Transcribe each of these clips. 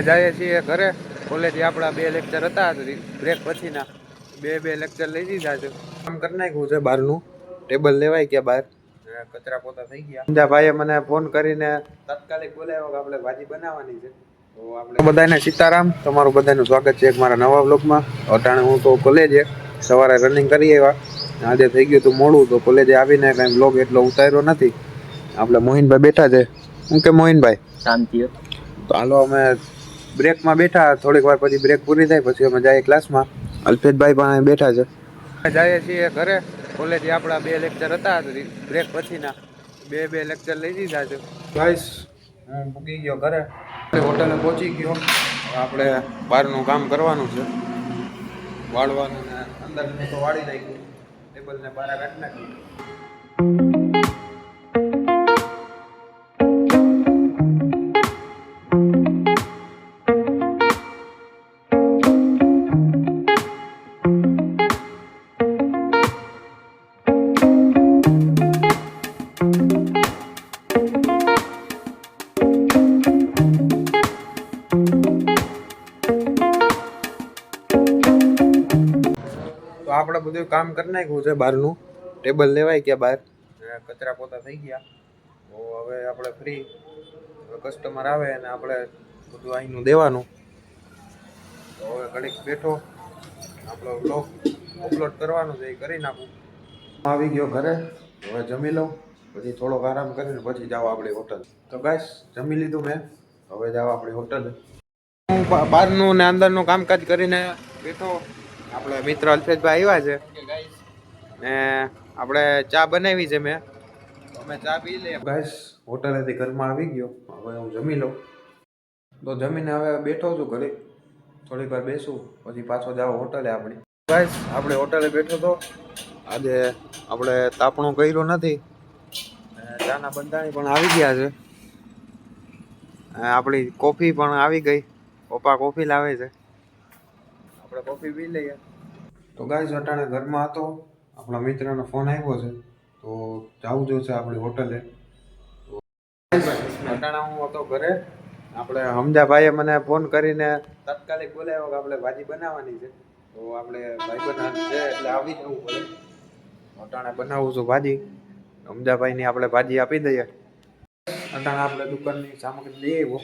જઈએ છીએ ઘરે. કોલેજે આપણા 2 લેક્ચર હતા, બ્રેક પછીના બે લેક્ચર લઈ લીધા છે. કામ કરી નાખ્યું છે બહારનું. ટેબલ લેવાય ગયા બહાર, કચરા પોતા થઈ ગયા. સમજા ભાઈએ મને ફોન કરીને તાત્કાલિક બોલાવ્યો કે આપણે ભાજી બનાવવાની છે. તો આપણે બધાને સીતારામ, તમારું બધાનું સ્વાગત છે એક મારા નવા વ્લોગમાં. અટાણે હું તો કોલેજે સવારે રનિંગ કરી આવ્યા. આજે થઈ ગયું હતું મોડું, તો કોલેજે આવીને કઈ વ્લોગ એટલો ઉતાર્યો નથી. આપણે મોહિનભાઈ બેઠા છે. હું કે મોહિનભાઈ શાંતિ. તો હાલો અમે બ્રેકમાં બેઠા, થોડીક વાર પછી બ્રેક પૂરી થાય પછી અમે જઈએ ક્લાસમાં. અલ્પેશભાઈ પણ બેઠા છે. જઈએ છીએ ઘરે. કોલેજે આપણા 2 લેક્ચર હતા, બ્રેક પછીના બે લેક્ચર લઈ લીધા છે. ગાઈસ હું પૂગી ગયો ઘરે, હોટલે પહોંચી ગયો. આપણે બહારનું કામ કરવાનું છે, વાળવાનું ને અંદર તો વાળી નાખ્યું, ટેબલને બહાર કાઢી નાખ્યું. તો આપણે બધું કામ કરી નાખ્યું છે બહારનું. ટેબલ લેવાય ગયા બહાર, કચરા પોતા થઈ ગયા. તો હવે આપણે ફ્રી, કસ્ટમર આવે અને આપણે બધું અહીંનું દેવાનું. તો હવે ઘડીક બેઠો, આપણો વ્લોગ અપલોડ કરવાનું છે, એ કરી નાખું. આવી ગયો ઘરે, હવે જમી લઉં, પછી થોડોક આરામ કરીને પછી જાઓ આપણી હોટલ. તો ગાઈસ જમી લીધું મેં, હવે જાઓ આપણી હોટલ. હું બહારનું ને અંદરનું કામકાજ કરીને બેઠો. આપણે મિત્ર અલ્પેશભાઈ આવ્યા છે ને આપણે ચા બનાવી છે મેં, અમે ચા પી લઈએ. ગાઈસ હોટલેથી ઘરમાં આવી ગયો, હવે હું જમી લઉં. તો જમીને હવે બેઠો છું ઘરે, થોડીક વાર બેસું પછી પાછો જાવ હોટલે આપણી. ગાઈસ આપણે હોટલે બેઠો તો આજે આપણે તાપણું કર્યું નથી, ચાના બંધાણી પણ આવી ગયા છે, આપણી કોફી પણ આવી ગઈ. પપ્પા કોફી લાવે છે, આપણે કોફી પી લઈએ. તો ગાઈસ અટાણે ઘરમાં હતો, આપણા મિત્રનો ફોન આવ્યો છે, તો જવું જોઈશે આપણી હોટલે. અટાણે હું હતો ઘરે, આપણે હમજાભાઈએ મને ફોન કરીને તાત્કાલિક બોલાવ્યો કે આપણે ભાજી બનાવવાની છે. તો આપણે ભાઈ બનાવ છે એટલે આવી જવું પડે. અટાણે બનાવું છું ભાજી, હમજાભાઈની આપણે ભાજી આપી દઈએ. અટાણે આપણે દુકાનની સામગ્રી લઈ આવ્યો.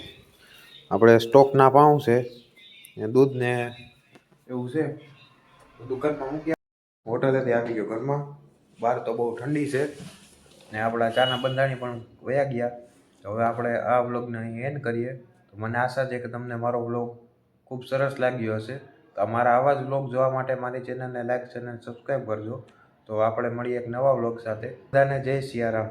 આપણે સ્ટોકના પાઉં છે ને દૂધ ને એવું છે, દુકાનમાં મૂક્યા. હોટલેથી આવી ગયો ઘરમાં. બહાર તો બહુ ઠંડી છે ને આપણા ચાના બંધાણી પણ વયા ગયા. તો હવે આપણે આ વ્લોગને અહીં એન્ડ કરીએ. તો મને આશા છે કે તમને મારો વ્લોગ ખૂબ સરસ લાગ્યો હશે. તો મારા આવા જ વ્લોગ જોવા માટે મારી ચેનલને લાઈક, ચેનલ સબસ્ક્રાઈબ કરજો. તો આપણે મળીએ એક નવા વ્લોગ સાથે. બધાને જય સિયારામ.